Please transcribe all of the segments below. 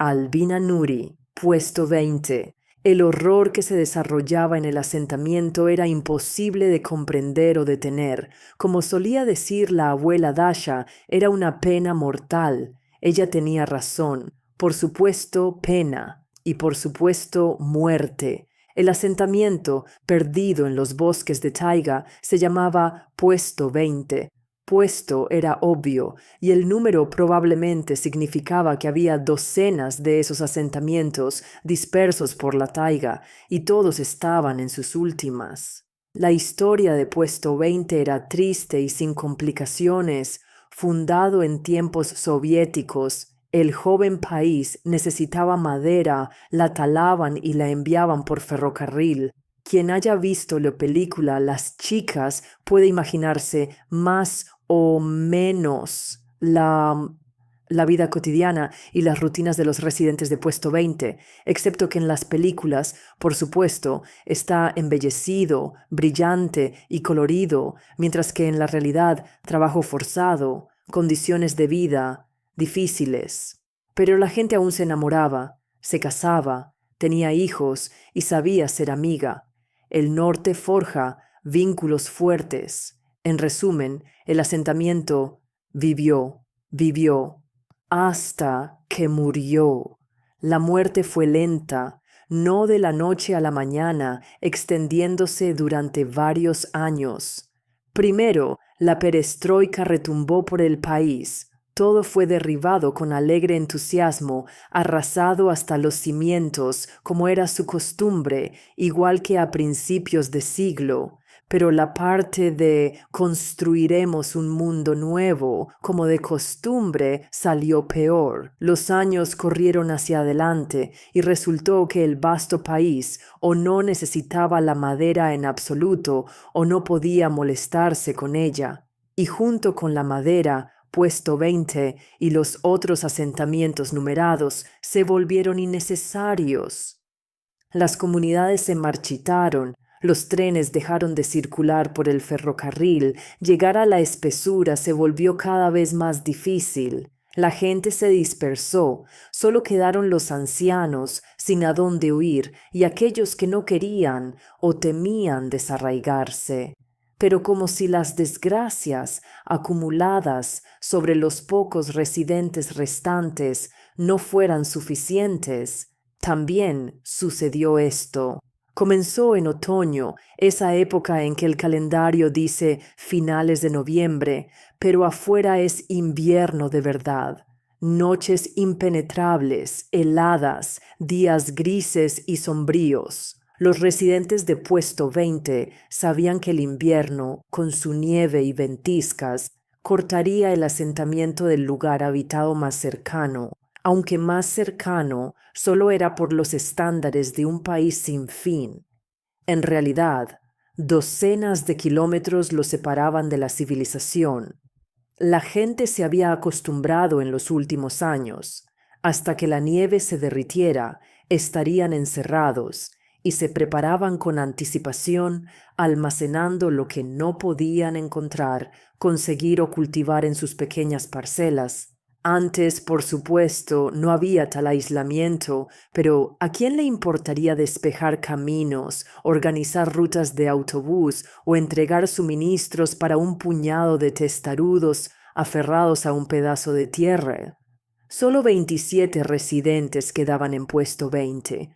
Albina Nuri, puesto 20. El horror que se desarrollaba en el asentamiento era imposible de comprender o detener. Como solía decir la abuela Dasha, era una pena mortal. Ella tenía razón. Por supuesto, pena. Y por supuesto, muerte. El asentamiento, perdido en los bosques de taiga, se llamaba Puesto 20. Puesto era obvio, y el número probablemente significaba que había docenas de esos asentamientos dispersos por la taiga, y todos estaban en sus últimas. La historia de Puesto 20 era triste y sin complicaciones. Fundado en tiempos soviéticos, el joven país necesitaba madera, la talaban y la enviaban por ferrocarril. Quien haya visto la película Las Chicas puede imaginarse más o menos la vida cotidiana y las rutinas de los residentes de Puesto 20, excepto que en las películas, por supuesto, está embellecido, brillante y colorido, mientras que en la realidad, trabajo forzado, condiciones de vida difíciles. Pero la gente aún se enamoraba, se casaba, tenía hijos y sabía ser amiga. El norte forja vínculos fuertes. En resumen, el asentamiento vivió, hasta que murió. La muerte fue lenta, no de la noche a la mañana, extendiéndose durante varios años. Primero, la perestroika retumbó por el país. Todo fue derribado con alegre entusiasmo, arrasado hasta los cimientos, como era su costumbre, igual que a principios de siglo. Pero la parte de construiremos un mundo nuevo, como de costumbre, salió peor. Los años corrieron hacia adelante y resultó que el vasto país o no necesitaba la madera en absoluto o no podía molestarse con ella. Y junto con la madera, Puesto 20 y los otros asentamientos numerados se volvieron innecesarios. Las comunidades se marchitaron, los trenes dejaron de circular por el ferrocarril, llegar a la espesura se volvió cada vez más difícil. La gente se dispersó, solo quedaron los ancianos sin a dónde huir y aquellos que no querían o temían desarraigarse. Pero como si las desgracias acumuladas sobre los pocos residentes restantes no fueran suficientes, también sucedió esto. Comenzó en otoño, esa época en que el calendario dice finales de noviembre, pero afuera es invierno de verdad. Noches impenetrables, heladas, días grises y sombríos. Los residentes de Puesto 20 sabían que el invierno, con su nieve y ventiscas, cortaría el asentamiento del lugar habitado más cercano, aunque más cercano solo era por los estándares de un país sin fin. En realidad, docenas de kilómetros lo separaban de la civilización. La gente se había acostumbrado en los últimos años. Hasta que la nieve se derritiera, estarían encerrados y se preparaban con anticipación, almacenando lo que no podían encontrar, conseguir o cultivar en sus pequeñas parcelas. Antes, por supuesto, no había tal aislamiento, pero ¿a quién le importaría despejar caminos, organizar rutas de autobús o entregar suministros para un puñado de testarudos aferrados a un pedazo de tierra? Solo 27 residentes quedaban en Puesto 20.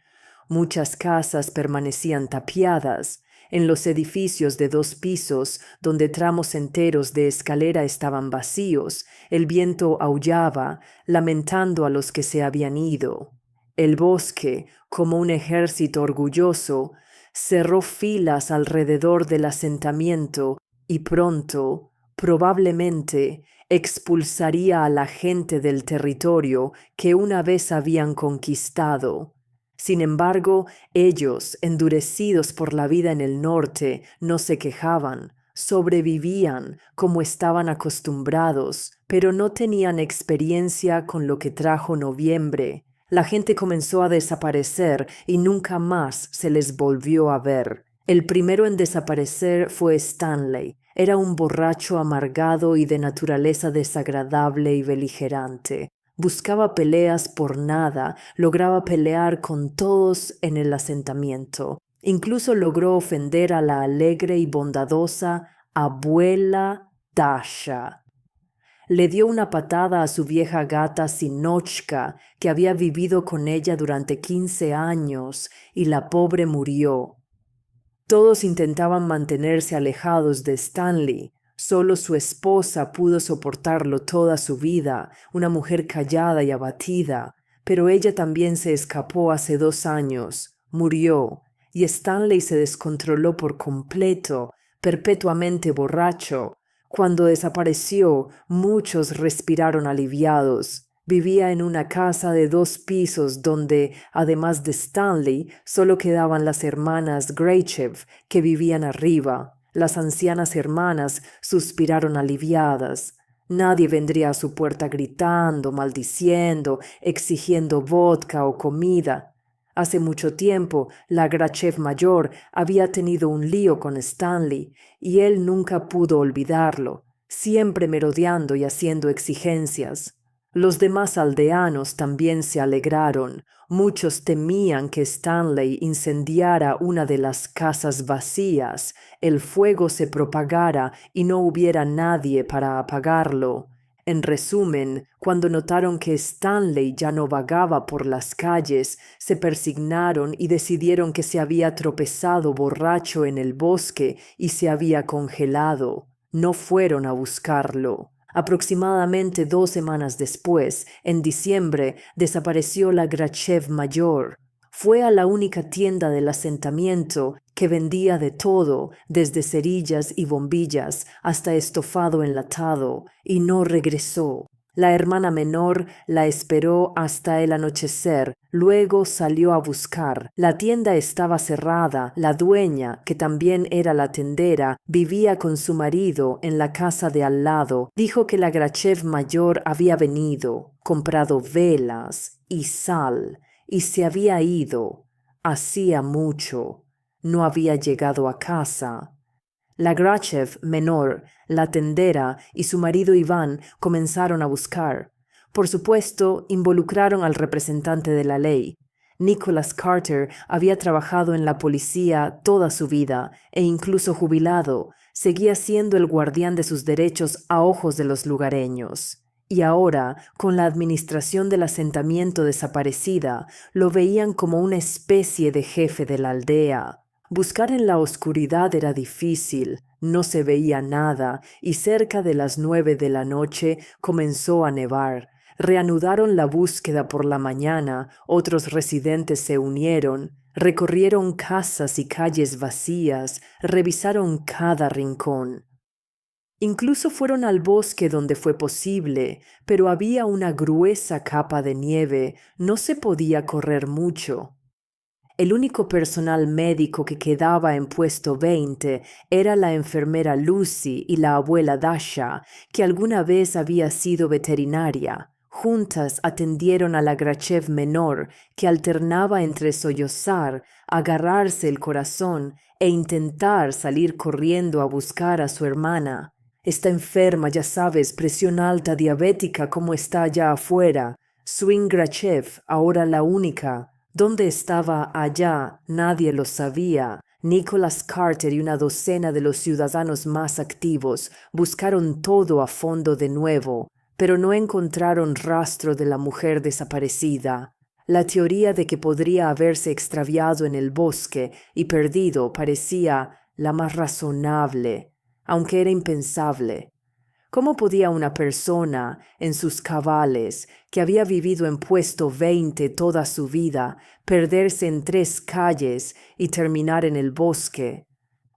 Muchas casas permanecían tapiadas. En los edificios de 2 pisos, donde tramos enteros de escalera estaban vacíos, el viento aullaba, lamentando a los que se habían ido. El bosque, como un ejército orgulloso, cerró filas alrededor del asentamiento y pronto, probablemente, expulsaría a la gente del territorio que una vez habían conquistado. Sin embargo, ellos, endurecidos por la vida en el norte, no se quejaban, sobrevivían como estaban acostumbrados, pero no tenían experiencia con lo que trajo noviembre. La gente comenzó a desaparecer y nunca más se les volvió a ver. El primero en desaparecer fue Stanley. Era un borracho amargado y de naturaleza desagradable y beligerante. Buscaba peleas por nada, lograba pelear con todos en el asentamiento. Incluso logró ofender a la alegre y bondadosa abuela Dasha. Le dio una patada a su vieja gata Sinochka, que había vivido con ella durante 15 años, y la pobre murió. Todos intentaban mantenerse alejados de Stanley. Solo su esposa pudo soportarlo toda su vida, una mujer callada y abatida. Pero ella también se escapó hace 2 años, murió, y Stanley se descontroló por completo, perpetuamente borracho. Cuando desapareció, muchos respiraron aliviados. Vivía en una casa de 2 pisos donde, además de Stanley, solo quedaban las hermanas Graichev, que vivían arriba. Las ancianas hermanas suspiraron aliviadas. Nadie vendría a su puerta gritando, maldiciendo, exigiendo vodka o comida. Hace mucho tiempo, la Graichev mayor había tenido un lío con Stanley, y él nunca pudo olvidarlo, siempre merodeando y haciendo exigencias. Los demás aldeanos también se alegraron. Muchos temían que Stanley incendiara una de las casas vacías, el fuego se propagara y no hubiera nadie para apagarlo. En resumen, cuando notaron que Stanley ya no vagaba por las calles, se persignaron y decidieron que se había tropezado borracho en el bosque y se había congelado. No fueron a buscarlo. Aproximadamente 2 semanas después, en diciembre, desapareció la Graichev mayor. Fue a la única tienda del asentamiento que vendía de todo, desde cerillas y bombillas hasta estofado enlatado, y no regresó. La hermana menor la esperó hasta el anochecer, luego salió a buscar. La tienda estaba cerrada, la dueña, que también era la tendera, vivía con su marido en la casa de al lado. Dijo que la Graichev mayor había venido, comprado velas y sal, y se había ido. Hacía mucho. No había llegado a casa. La Graichev menor, la tendera y su marido Iván comenzaron a buscar. Por supuesto, involucraron al representante de la ley. Nicholas Carter había trabajado en la policía toda su vida e incluso jubilado, seguía siendo el guardián de sus derechos a ojos de los lugareños. Y ahora, con la administración del asentamiento desaparecida, lo veían como una especie de jefe de la aldea. Buscar en la oscuridad era difícil, no se veía nada, y cerca de las 9 de la noche comenzó a nevar. Reanudaron la búsqueda por la mañana, otros residentes se unieron, recorrieron casas y calles vacías, revisaron cada rincón. Incluso fueron al bosque donde fue posible, pero había una gruesa capa de nieve, no se podía correr mucho. El único personal médico que quedaba en puesto 20 era la enfermera Lucy y la abuela Dasha, que alguna vez había sido veterinaria. Juntas atendieron a la Graichev menor, que alternaba entre sollozar, agarrarse el corazón e intentar salir corriendo a buscar a su hermana. Está enferma, ya sabes, presión alta, diabética, como está allá afuera. Swing Graichev, ahora la única. ¿Dónde estaba allá? Nadie lo sabía. Nicholas Carter y una docena de los ciudadanos más activos buscaron todo a fondo de nuevo, pero no encontraron rastro de la mujer desaparecida. La teoría de que podría haberse extraviado en el bosque y perdido parecía la más razonable, aunque era impensable. ¿Cómo podía una persona en sus cabales, que había vivido en puesto 20 toda su vida, perderse en 3 calles y terminar en el bosque?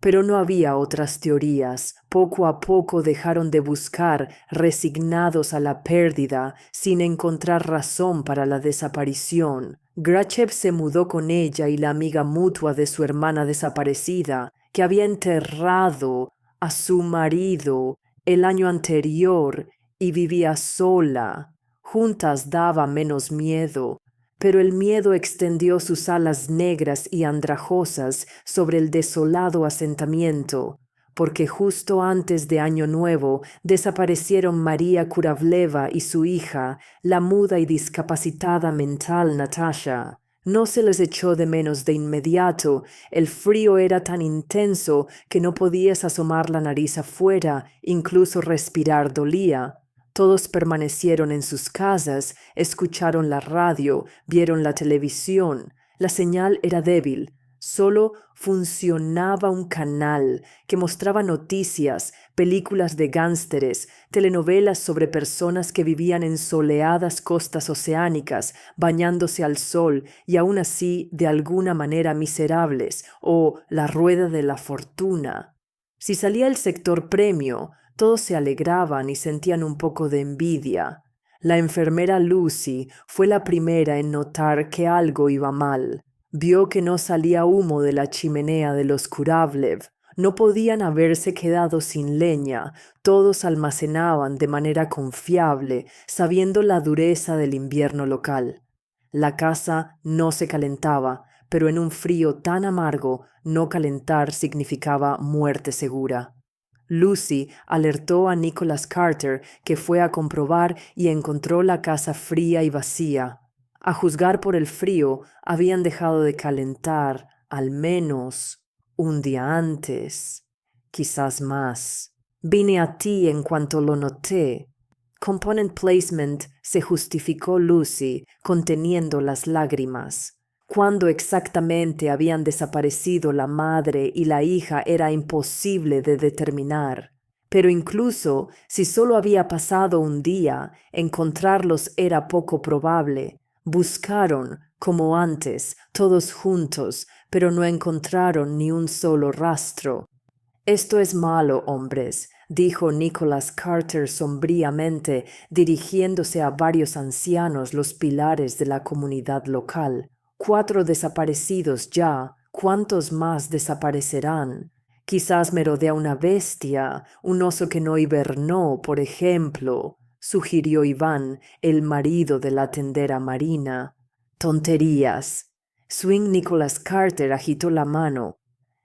Pero no había otras teorías. Poco a poco dejaron de buscar, resignados a la pérdida, sin encontrar razón para la desaparición. Graichev se mudó con ella y la amiga mutua de su hermana desaparecida, que había enterrado a su marido el año anterior y vivía sola. Juntas daba menos miedo, pero el miedo extendió sus alas negras y andrajosas sobre el desolado asentamiento. porque justo antes de Año Nuevo desaparecieron María Kuravleva y su hija, la muda y discapacitada mental Natasha. No se les echó de menos de inmediato. El frío era tan intenso que no podías asomar la nariz afuera, incluso respirar dolía. Todos permanecieron en sus casas, escucharon la radio, vieron la televisión. La señal era débil. Solo funcionaba un canal que mostraba noticias, películas de gánsteres, telenovelas sobre personas que vivían en soleadas costas oceánicas, bañándose al sol y aún así de alguna manera miserables, o La Rueda de la Fortuna. Si salía el sector premio, todos se alegraban y sentían un poco de envidia. La enfermera Lucy fue la primera en notar que algo iba mal. Vio que no salía humo de la chimenea de los Kuravlev. No podían haberse quedado sin leña. Todos almacenaban de manera confiable, sabiendo la dureza del invierno local. La casa no se calentaba, pero en un frío tan amargo, no calentar significaba muerte segura. Lucy alertó a Nicholas Carter, que fue a comprobar y encontró la casa fría y vacía. A juzgar por el frío, habían dejado de calentar al menos un día antes, quizás más. Vine a ti en cuanto lo noté. Component placement, se justificó Lucy, conteniendo las lágrimas. Cuándo exactamente habían desaparecido la madre y la hija era imposible de determinar. Pero incluso si solo había pasado un día, encontrarlos era poco probable. Buscaron, como antes, todos juntos, pero no encontraron ni un solo rastro. Esto es malo, hombres, dijo Nicholas Carter sombríamente, dirigiéndose a varios ancianos, los pilares de la comunidad local. 4 desaparecidos ya. ¿Cuántos más desaparecerán? Quizás merodea una bestia, un oso que no hibernó, por ejemplo, sugirió Iván, el marido de la tendera Marina. Tonterías. Swing Nicholas Carter agitó la mano.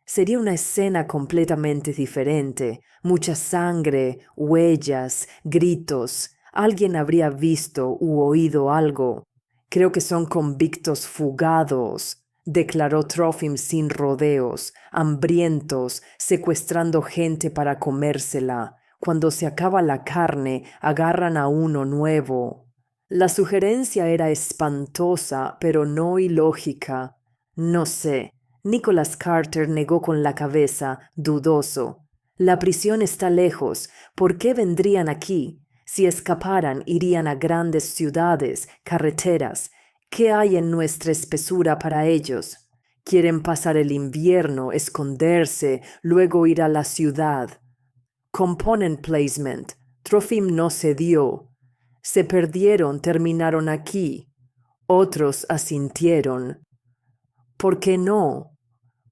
Sería una escena completamente diferente. Mucha sangre, huellas, gritos. Alguien habría visto u oído algo. Creo que son convictos fugados, declaró Trofim sin rodeos, hambrientos, secuestrando gente para comérsela. Cuando se acaba la carne, agarran a uno nuevo. La sugerencia era espantosa, pero no ilógica. No sé. Nicholas Carter negó con la cabeza, dudoso. La prisión está lejos. ¿Por qué vendrían aquí? Si escaparan, irían a grandes ciudades, carreteras. ¿Qué hay en nuestra espesura para ellos? Quieren pasar el invierno, esconderse, luego ir a la ciudad. Component placement. Trofim no cedió. Se perdieron, terminaron aquí. Otros asintieron. ¿Por qué no?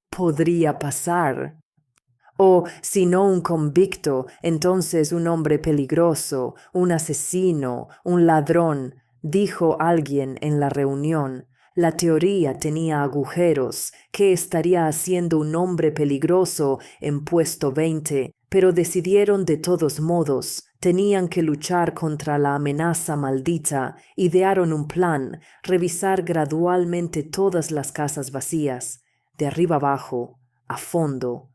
Podría pasar. O, si no un convicto, entonces un hombre peligroso, un asesino, un ladrón, dijo alguien en la reunión. La teoría tenía agujeros. ¿Qué estaría haciendo un hombre peligroso en puesto 20? Pero decidieron de todos modos. Tenían que luchar contra la amenaza maldita. Idearon un plan, revisar gradualmente todas las casas vacías, de arriba abajo, a fondo.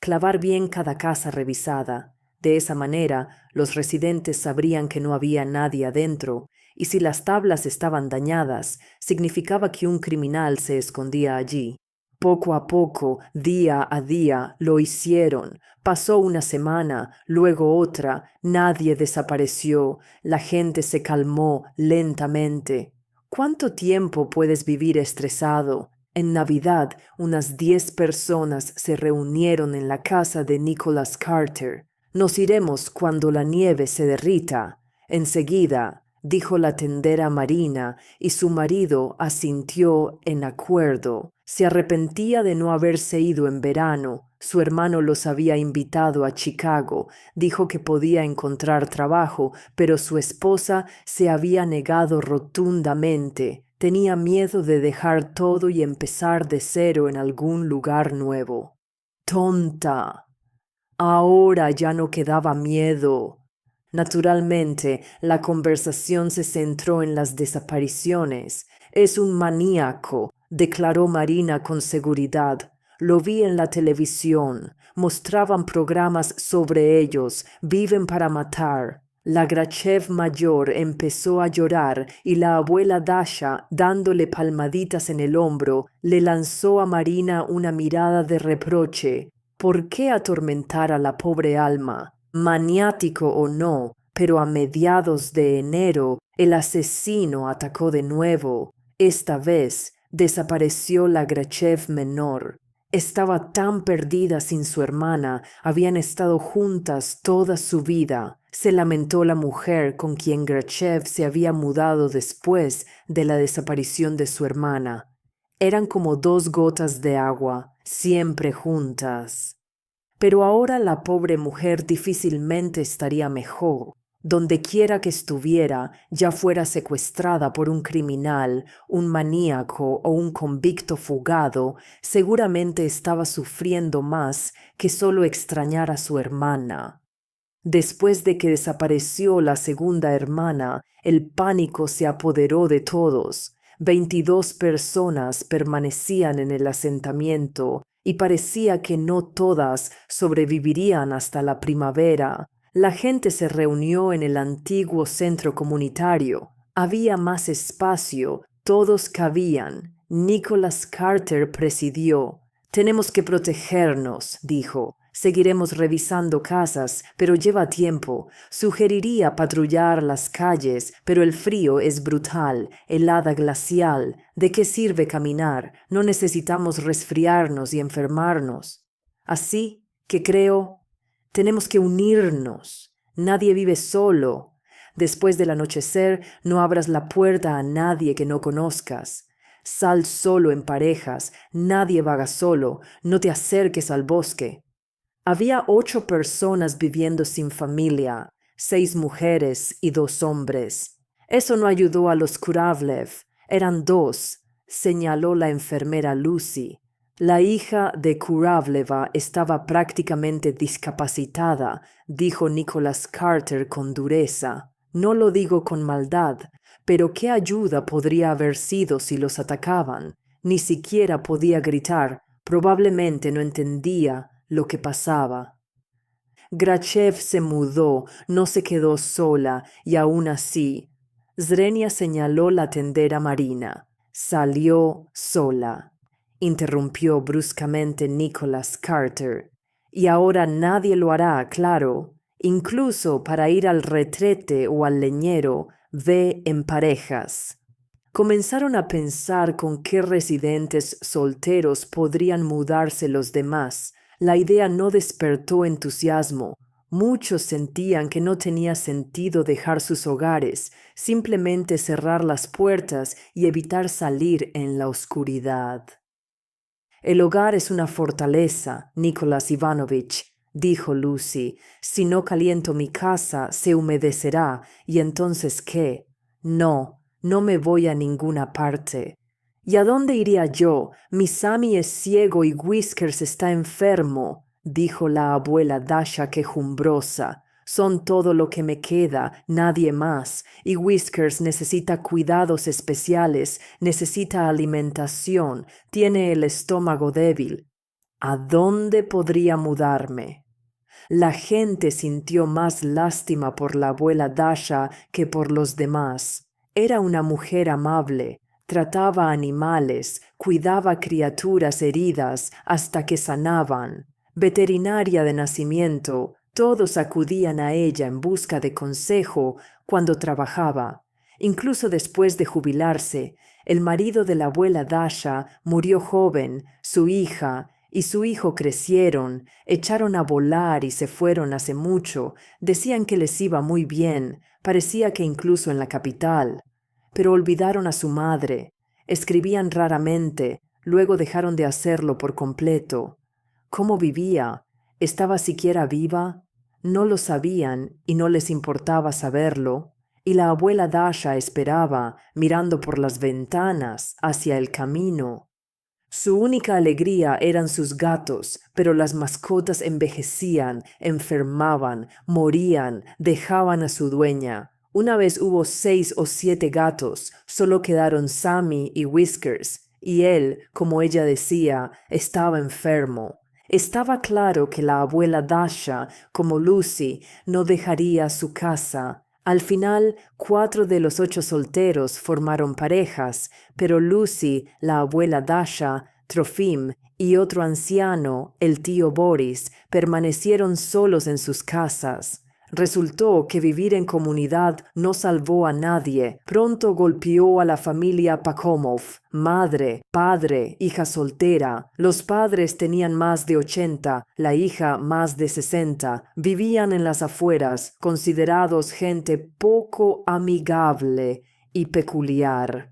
Clavar bien cada casa revisada. De esa manera, los residentes sabrían que no había nadie adentro, y si las tablas estaban dañadas, significaba que un criminal se escondía allí. Poco a poco, día a día, lo hicieron. Pasó una semana, luego otra, nadie desapareció, la gente se calmó lentamente. ¿Cuánto tiempo puedes vivir estresado? En Navidad, unas 10 personas se reunieron en la casa de Nicholas Carter. Nos iremos cuando la nieve se derrita. Enseguida, dijo la tendera Marina, y su marido asintió en acuerdo. Se arrepentía de no haberse ido en verano. Su hermano los había invitado a Chicago. Dijo que podía encontrar trabajo, pero su esposa se había negado rotundamente. Tenía miedo de dejar todo y empezar de cero en algún lugar nuevo. ¡Tonta! Ahora ya no quedaba miedo. Naturalmente, la conversación se centró en las desapariciones. Es un maníaco, declaró Marina con seguridad. Lo vi en la televisión. Mostraban programas sobre ellos. Viven para matar. La Grachev mayor empezó a llorar y la abuela Dasha, dándole palmaditas en el hombro, le lanzó a Marina una mirada de reproche. ¿Por qué atormentar a la pobre alma? Maniático o no, pero a mediados de enero el asesino atacó de nuevo. Esta vez desapareció la Grachev menor. Estaba tan perdida sin su hermana, habían estado juntas toda su vida. Se lamentó la mujer con quien Grachev se había mudado después de la desaparición de su hermana. Eran como dos gotas de agua, siempre juntas. Pero ahora la pobre mujer difícilmente estaría mejor. Donde quiera que estuviera, ya fuera secuestrada por un criminal, un maníaco o un convicto fugado, seguramente estaba sufriendo más que solo extrañar a su hermana. Después de que desapareció la segunda hermana, el pánico se apoderó de todos. 22 personas permanecían en el asentamiento y parecía que no todas sobrevivirían hasta la primavera. La gente se reunió en el antiguo centro comunitario. Había más espacio, todos cabían. Nicholas Carter presidió. Tenemos que protegernos, dijo. Seguiremos revisando casas, pero lleva tiempo. Sugeriría patrullar las calles, pero el frío es brutal, helada glacial. ¿De qué sirve caminar? No necesitamos resfriarnos y enfermarnos. Así que creo, tenemos que unirnos. Nadie vive solo. Después del anochecer, no abras la puerta a nadie que no conozcas. Sal solo en parejas, nadie vaga solo, no te acerques al bosque. Había 8 personas viviendo sin familia, 6 mujeres y 2 hombres. Eso no ayudó a los Kuravlev. Eran 2, señaló la enfermera Lucy. La hija de Kuravleva estaba prácticamente discapacitada, dijo Nicholas Carter con dureza. No lo digo con maldad, pero ¿qué ayuda podría haber sido si los atacaban? Ni siquiera podía gritar, probablemente no entendía lo que pasaba. Grachev se mudó, no se quedó sola, y aún así, Zrenia señaló la tendera Marina. Salió sola. Interrumpió bruscamente Nicholas Carter. Y ahora nadie lo hará, claro. Incluso para ir al retrete o al leñero, ve en parejas. Comenzaron a pensar con qué residentes solteros podrían mudarse los demás. La idea no despertó entusiasmo. Muchos sentían que no tenía sentido dejar sus hogares, simplemente cerrar las puertas y evitar salir en la oscuridad. El hogar es una fortaleza, Nicholas Ivanovich, dijo Lucy. Si no caliento mi casa, se humedecerá. ¿Y entonces qué? No me voy a ninguna parte. ¿Y a dónde iría yo? Mi Sammy es ciego y Whiskers está enfermo, dijo la abuela Dasha quejumbrosa. Son todo lo que me queda, nadie más, y Whiskers necesita cuidados especiales, necesita alimentación, tiene el estómago débil. ¿A dónde podría mudarme? La gente sintió más lástima por la abuela Dasha que por los demás. Era una mujer amable, trataba animales, cuidaba criaturas heridas hasta que sanaban. Veterinaria de nacimiento, todos acudían a ella en busca de consejo cuando trabajaba. Incluso después de jubilarse, el marido de la abuela Dasha murió joven, su hija y su hijo crecieron, echaron a volar y se fueron hace mucho. Decían que les iba muy bien, parecía que incluso en la capital. Pero olvidaron a su madre, escribían raramente, luego dejaron de hacerlo por completo. ¿Cómo vivía? ¿Estaba siquiera viva? No lo sabían y no les importaba saberlo. Y la abuela Dasha esperaba, mirando por las ventanas hacia el camino. Su única alegría eran sus gatos, pero las mascotas envejecían, enfermaban, morían, dejaban a su dueña. Una vez hubo 6 o 7 gatos, solo quedaron Sammy y Whiskers, y él, como ella decía, estaba enfermo. Estaba claro que la abuela Dasha, como Lucy, no dejaría su casa. Al final, 4 de los 8 solteros formaron parejas, pero Lucy, la abuela Dasha, Trofim y otro anciano, el tío Boris, permanecieron solos en sus casas. Resultó que vivir en comunidad no salvó a nadie. Pronto golpeó a la familia Pakomov, madre, padre, hija soltera. Los padres tenían más de 80, la hija más de 60. Vivían en las afueras, considerados gente poco amigable y peculiar.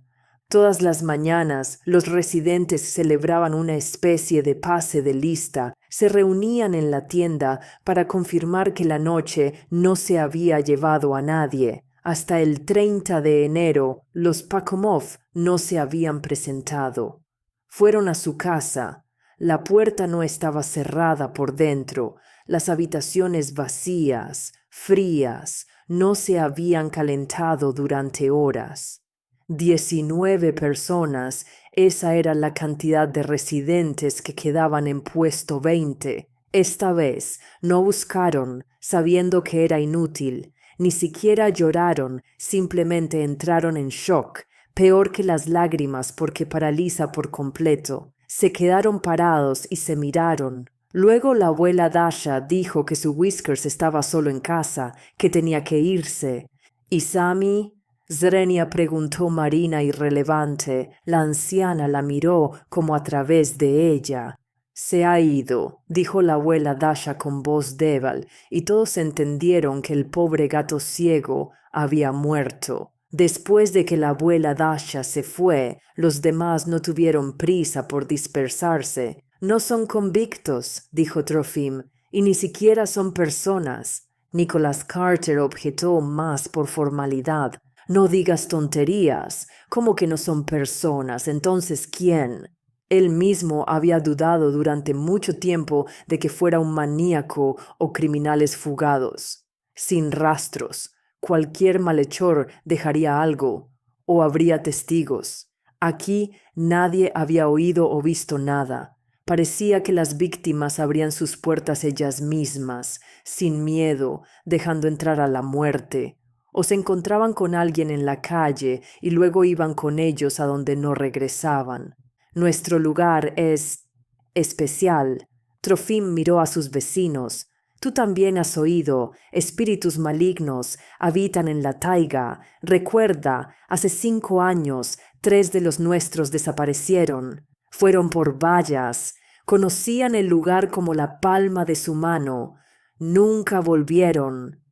Todas las mañanas los residentes celebraban una especie de pase de lista. Se reunían en la tienda para confirmar que la noche no se había llevado a nadie. Hasta el 30 de enero los Pakomov no se habían presentado. Fueron a su casa. La puerta no estaba cerrada por dentro. Las habitaciones vacías, frías, no se habían calentado durante horas. 19 personas, esa era la cantidad de residentes que quedaban en puesto 20. Esta vez no buscaron, sabiendo que era inútil, ni siquiera lloraron, simplemente entraron en shock, peor que las lágrimas porque paraliza por completo. Se quedaron parados y se miraron. Luego la abuela Dasha dijo que su Whiskers estaba solo en casa, que tenía que irse. ¿Y Sammy? Zrenia preguntó Marina irrelevante. La anciana la miró como a través de ella. Se ha ido, dijo la abuela Dasha con voz débil, y todos entendieron que el pobre gato ciego había muerto. Después de que la abuela Dasha se fue, los demás no tuvieron prisa por dispersarse. No son convictos, dijo Trofim, y ni siquiera son personas. Nicholas Carter objetó más por formalidad. No digas tonterías. ¿Cómo que no son personas? Entonces, ¿quién? Él mismo había dudado durante mucho tiempo de que fuera un maníaco o criminales fugados. Sin rastros, cualquier malhechor dejaría algo, o habría testigos. Aquí nadie había oído o visto nada. Parecía que las víctimas abrían sus puertas ellas mismas, sin miedo, dejando entrar a la muerte. O se encontraban con alguien en la calle y luego iban con ellos a donde no regresaban. Nuestro lugar es especial. Trofim miró a sus vecinos. Tú también has oído. Espíritus malignos habitan en la taiga. Recuerda, hace 5 años, 3 de los nuestros desaparecieron. Fueron por vallas. Conocían el lugar como la palma de su mano. Nunca volvieron.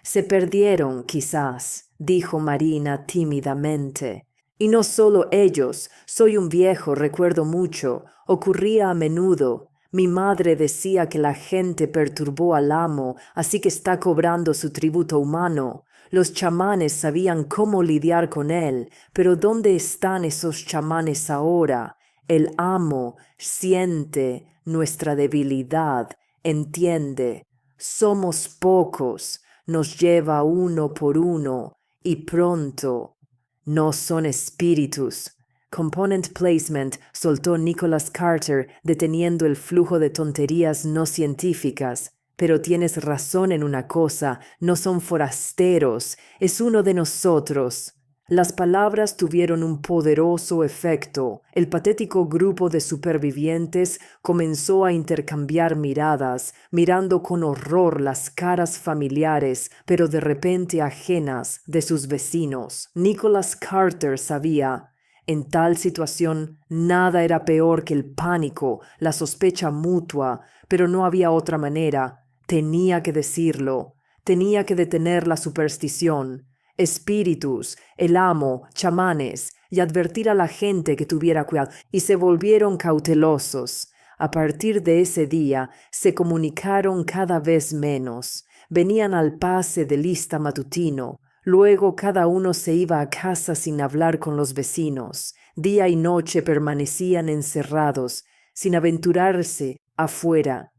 Se perdieron, quizás, dijo Marina tímidamente. Y no solo ellos, soy un viejo, recuerdo mucho, ocurría a menudo. Mi madre decía que la gente perturbó al amo, así que está cobrando su tributo humano. Los chamanes sabían cómo lidiar con él, pero ¿dónde están esos chamanes ahora? El amo siente nuestra debilidad, entiende. Somos pocos. Nos lleva uno por uno, y pronto. No son espíritus. Component placement, soltó Nicholas Carter, deteniendo el flujo de tonterías no científicas. Pero tienes razón en una cosa, no son forasteros, es uno de nosotros. Las palabras tuvieron un poderoso efecto. El patético grupo de supervivientes comenzó a intercambiar miradas, mirando con horror las caras familiares, pero de repente ajenas, de sus vecinos. Nicholas Carter sabía. En tal situación nada era peor que el pánico, la sospecha mutua, pero no había otra manera. Tenía que decirlo. Tenía que detener la superstición. Espíritus, el amo, chamanes, y advertir a la gente que tuviera cuidado, y se volvieron cautelosos. A partir de ese día se comunicaron cada vez menos. Venían al pase de lista matutino. Luego cada uno se iba a casa sin hablar con los vecinos. Día y noche permanecían encerrados, sin aventurarse afuera.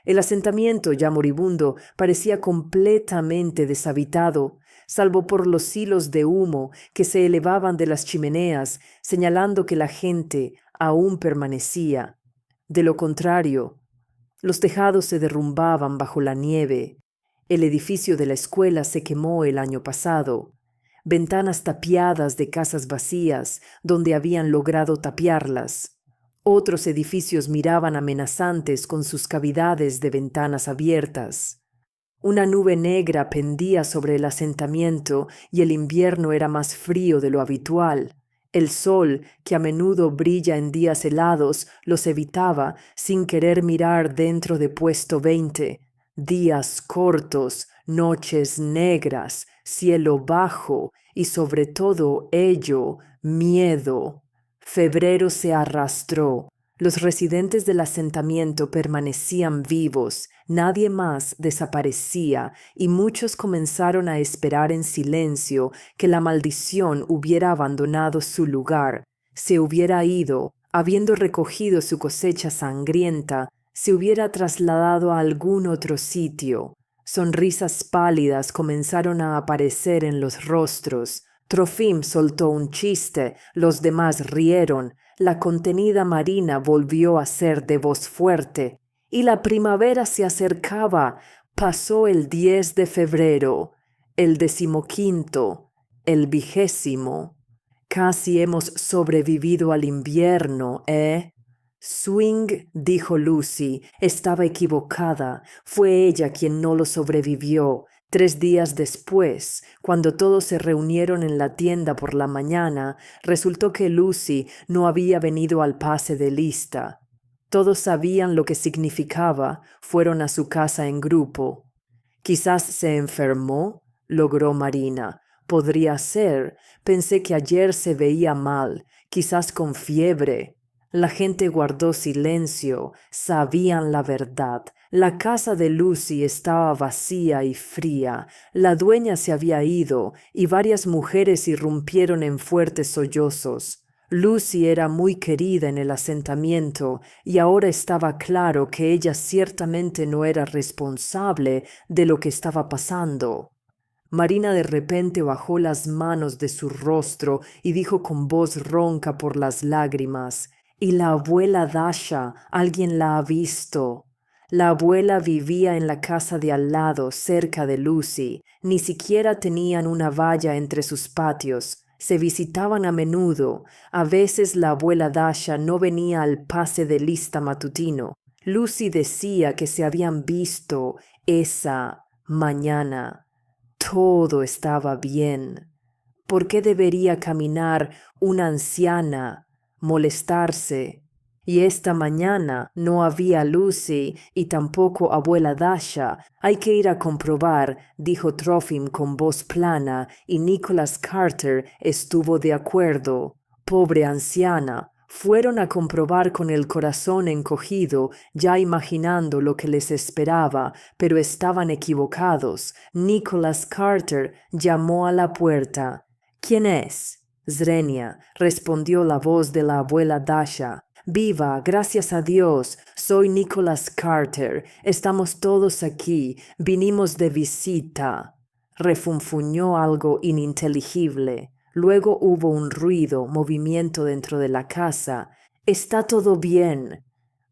El asentamiento, ya moribundo, parecía completamente deshabitado, salvo por los hilos de humo que se elevaban de las chimeneas, señalando que la gente aún permanecía. De lo contrario, los tejados se derrumbaban bajo la nieve. El edificio de la escuela se quemó el año pasado. Ventanas tapiadas de casas vacías donde habían logrado tapiarlas. Otros edificios miraban amenazantes con sus cavidades de ventanas abiertas. Una nube negra pendía sobre el asentamiento y el invierno era más frío de lo habitual. El sol, que a menudo brilla en días helados, los evitaba sin querer mirar dentro de puesto 20. Días cortos, noches negras, cielo bajo y sobre todo ello, miedo. Febrero se arrastró. Los residentes del asentamiento permanecían vivos, nadie más desaparecía y muchos comenzaron a esperar en silencio que la maldición hubiera abandonado su lugar, se hubiera ido, habiendo recogido su cosecha sangrienta, se hubiera trasladado a algún otro sitio. Sonrisas pálidas comenzaron a aparecer en los rostros. Trofim soltó un chiste, los demás rieron, la contenida Marina volvió a ser de voz fuerte, y la primavera se acercaba. Pasó el 10 de febrero, el 15º, el 20º. Casi hemos sobrevivido al invierno, ¿eh? Swing, dijo Lucy, estaba equivocada. Fue ella quien no lo sobrevivió. 3 días después, cuando todos se reunieron en la tienda por la mañana, resultó que Lucy no había venido al pase de lista. Todos sabían lo que significaba, fueron a su casa en grupo. Quizás se enfermó, logró Marina. Podría ser, pensé que ayer se veía mal, quizás con fiebre. La gente guardó silencio, sabían la verdad. La casa de Lucy estaba vacía y fría. La dueña se había ido y varias mujeres irrumpieron en fuertes sollozos. Lucy era muy querida en el asentamiento y ahora estaba claro que ella ciertamente no era responsable de lo que estaba pasando. Marina de repente bajó las manos de su rostro y dijo con voz ronca por las lágrimas: «Y la abuela Dasha, ¿alguien la ha visto?» La abuela vivía en la casa de al lado, cerca de Lucy. Ni siquiera tenían una valla entre sus patios. Se visitaban a menudo. A veces la abuela Dasha no venía al pase de lista matutino. Lucy decía que se habían visto esa mañana. Todo estaba bien. ¿Por qué debería caminar una anciana, molestarse? Y esta mañana no había Lucy y tampoco abuela Dasha. Hay que ir a comprobar, dijo Trofim con voz plana, y Nicholas Carter estuvo de acuerdo. Pobre anciana. Fueron a comprobar con el corazón encogido, ya imaginando lo que les esperaba, pero estaban equivocados. Nicholas Carter llamó a la puerta. «¿Quién es?» «Zrenia», respondió la voz de la abuela Dasha. «Viva, gracias a Dios, soy Nicholas Carter. Estamos todos aquí, vinimos de visita». Refunfuñó algo ininteligible. Luego hubo un ruido, movimiento dentro de la casa. «Está todo bien».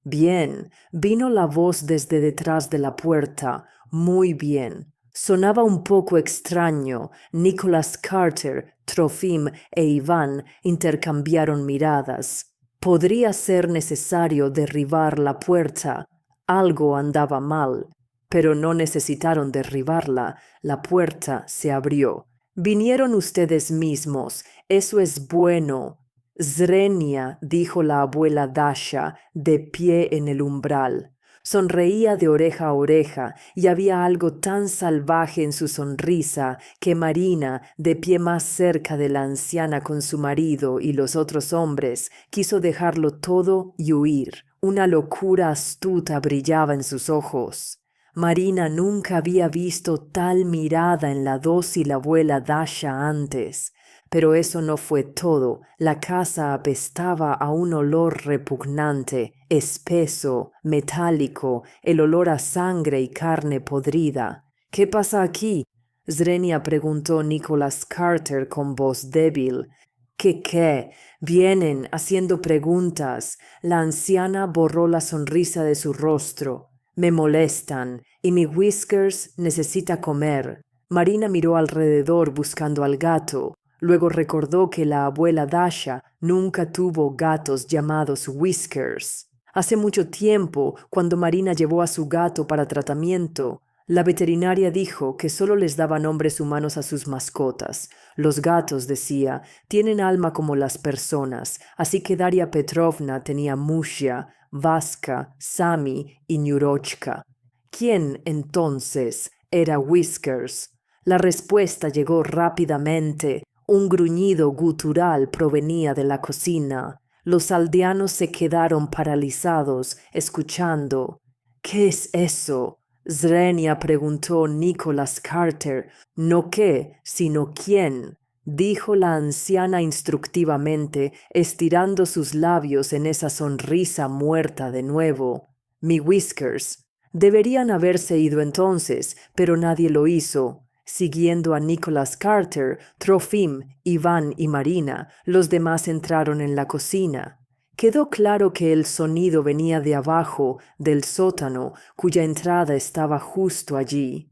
«Bien», vino la voz desde detrás de la puerta. «Muy bien». Sonaba un poco extraño. Nicholas Carter, Trofim e Iván intercambiaron miradas. Podría ser necesario derribar la puerta. Algo andaba mal, pero no necesitaron derribarla. La puerta se abrió. «Vinieron ustedes mismos. Eso es bueno». «Zrenia», dijo la abuela Dasha, de pie en el umbral. Sonreía de oreja a oreja y había algo tan salvaje en su sonrisa que Marina, de pie más cerca de la anciana con su marido y los otros hombres, quiso dejarlo todo y huir. Una locura astuta brillaba en sus ojos. Marina nunca había visto tal mirada en la dócil abuela Dasha antes. Pero eso no fue todo. La casa apestaba a un olor repugnante, espeso, metálico, el olor a sangre y carne podrida. ¿Qué pasa aquí? Zrenia preguntó Nicholas Carter con voz débil. ¿Qué? Vienen haciendo preguntas. La anciana borró la sonrisa de su rostro. Me molestan, y mi Whiskers necesita comer. Marina miró alrededor buscando al gato. Luego recordó que la abuela Dasha nunca tuvo gatos llamados Whiskers. Hace mucho tiempo, cuando Marina llevó a su gato para tratamiento, la veterinaria dijo que solo les daba nombres humanos a sus mascotas. Los gatos, decía, tienen alma como las personas, así que Daria Petrovna tenía Mushia, Vaska, Sami y Nyurochka. ¿Quién, entonces, era Whiskers? La respuesta llegó rápidamente. Un gruñido gutural provenía de la cocina. Los aldeanos se quedaron paralizados, escuchando. ¿Qué es eso? Zrenia preguntó Nicholas Carter. No qué, sino quién, dijo la anciana instructivamente, estirando sus labios en esa sonrisa muerta de nuevo. Mi Whiskers. Deberían haberse ido entonces, pero nadie lo hizo. Siguiendo a Nicholas Carter, Trofim, Iván y Marina, los demás entraron en la cocina. Quedó claro que el sonido venía de abajo, del sótano, cuya entrada estaba justo allí.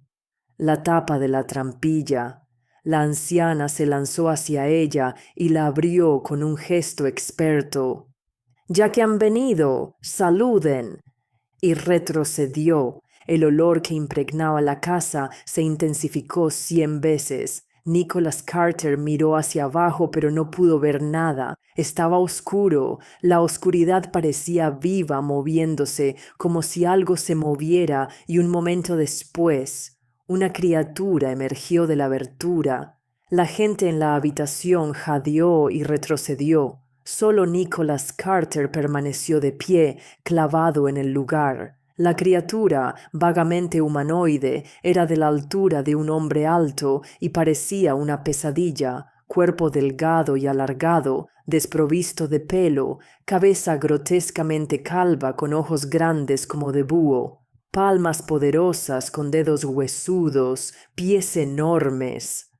La tapa de la trampilla. La anciana se lanzó hacia ella y la abrió con un gesto experto. «Ya que han venido, saluden», y retrocedió. El olor que impregnaba la casa se intensificó 100 veces. Nicholas Carter miró hacia abajo, pero no pudo ver nada. Estaba oscuro. La oscuridad parecía viva, moviéndose, como si algo se moviera, y un momento después, una criatura emergió de la abertura. La gente en la habitación jadeó y retrocedió. Solo Nicholas Carter permaneció de pie, clavado en el lugar. La criatura, vagamente humanoide, era de la altura de un hombre alto y parecía una pesadilla, cuerpo delgado y alargado, desprovisto de pelo, cabeza grotescamente calva con ojos grandes como de búho, palmas poderosas con dedos huesudos, pies enormes.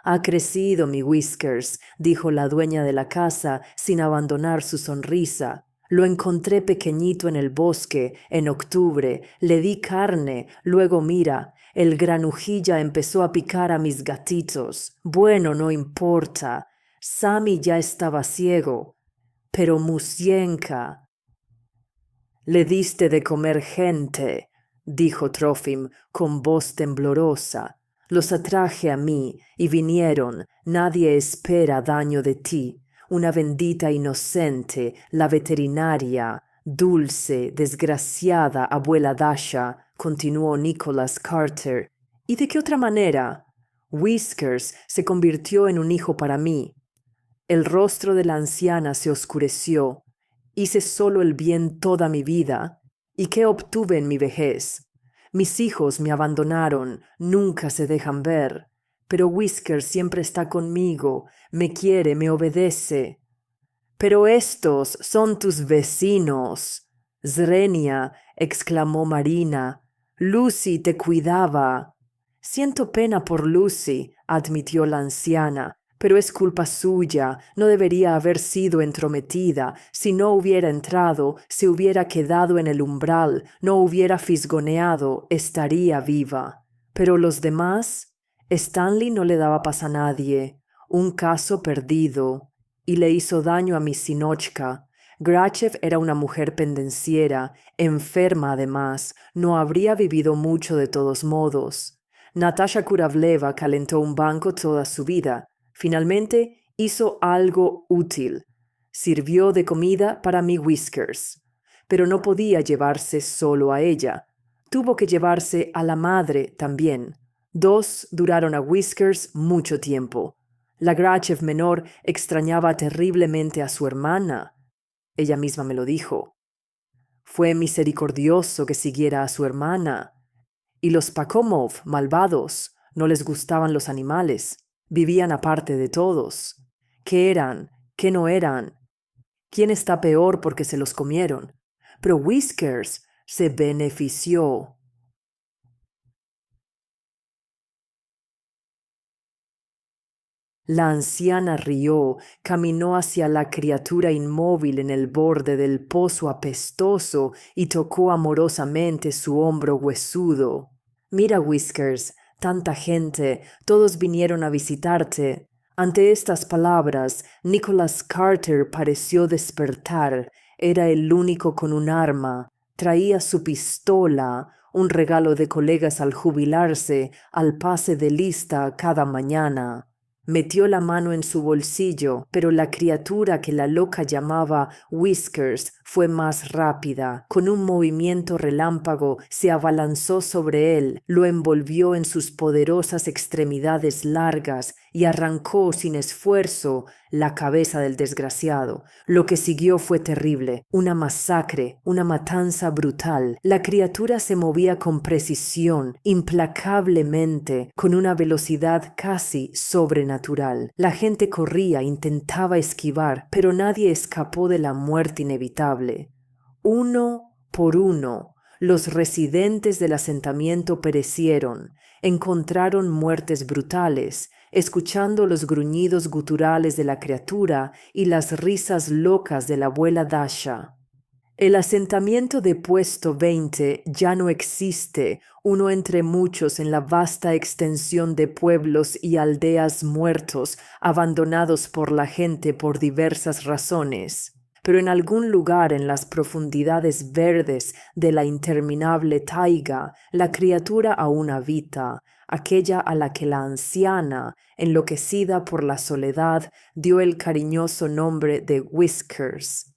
«Ha crecido mi Whiskers», dijo la dueña de la casa sin abandonar su sonrisa. «Lo encontré pequeñito en el bosque, en octubre, le di carne, luego mira, el granujilla empezó a picar a mis gatitos. Bueno, no importa. Sami ya estaba ciego. Pero Musienka». «Le diste de comer gente», dijo Trofim con voz temblorosa. «Los atraje a mí y vinieron. Nadie espera daño de ti. Una bendita inocente, la veterinaria, dulce, desgraciada abuela Dasha», continuó Nicholas Carter. «¿Y de qué otra manera? Whiskers se convirtió en un hijo para mí». El rostro de la anciana se oscureció. «Hice solo el bien toda mi vida. ¿Y qué obtuve en mi vejez? Mis hijos me abandonaron, nunca se dejan ver. Pero Whiskers siempre está conmigo, me quiere, me obedece». «Pero estos son tus vecinos». «Zrenia», exclamó Marina. «Lucy te cuidaba». «Siento pena por Lucy», admitió la anciana, «pero es culpa suya, no debería haber sido entrometida. Si no hubiera entrado, se hubiera quedado en el umbral, no hubiera fisgoneado, estaría viva». «Pero los demás». «Stanley no le daba paz a nadie. Un caso perdido. Y le hizo daño a mi Sinochka. Grachev era una mujer pendenciera, enferma además, no habría vivido mucho de todos modos. Natasha Kuravleva calentó un banco toda su vida. Finalmente hizo algo útil. Sirvió de comida para mi Whiskers. Pero no podía llevarse solo a ella. Tuvo que llevarse a la madre también. Dos duraron a Whiskers mucho tiempo. La Grachev menor extrañaba terriblemente a su hermana. Ella misma me lo dijo. Fue misericordioso que siguiera a su hermana. Y los Pakomov, malvados, no les gustaban los animales. Vivían aparte de todos. ¿Qué eran? ¿Qué no eran? ¿Quién está peor porque se los comieron? Pero Whiskers se benefició. La anciana rió, caminó hacia la criatura inmóvil en el borde del pozo apestoso y tocó amorosamente su hombro huesudo. Mira, Whiskers, tanta gente, todos vinieron a visitarte. Ante estas palabras, Nicholas Carter pareció despertar. Era el único con un arma. Traía su pistola, un regalo de colegas al jubilarse, al pase de lista cada mañana. Metió la mano en su bolsillo, pero la criatura que la loca llamaba Whiskers fue más rápida. Con un movimiento relámpago se abalanzó sobre él, lo envolvió en sus poderosas extremidades largas y arrancó sin esfuerzo la cabeza del desgraciado. Lo que siguió fue terrible, una masacre, una matanza brutal. La criatura se movía con precisión, implacablemente, con una velocidad casi sobrenatural. La gente corría, intentaba esquivar, pero nadie escapó de la muerte inevitable. Uno por uno, los residentes del asentamiento perecieron, encontraron muertes brutales, escuchando los gruñidos guturales de la criatura y las risas locas de la abuela Dasha. El asentamiento de Puesto 20 ya no existe, uno entre muchos en la vasta extensión de pueblos y aldeas muertos, abandonados por la gente por diversas razones. Pero en algún lugar en las profundidades verdes de la interminable taiga, la criatura aún habita, aquella a la que la anciana, enloquecida por la soledad, dio el cariñoso nombre de Whiskers.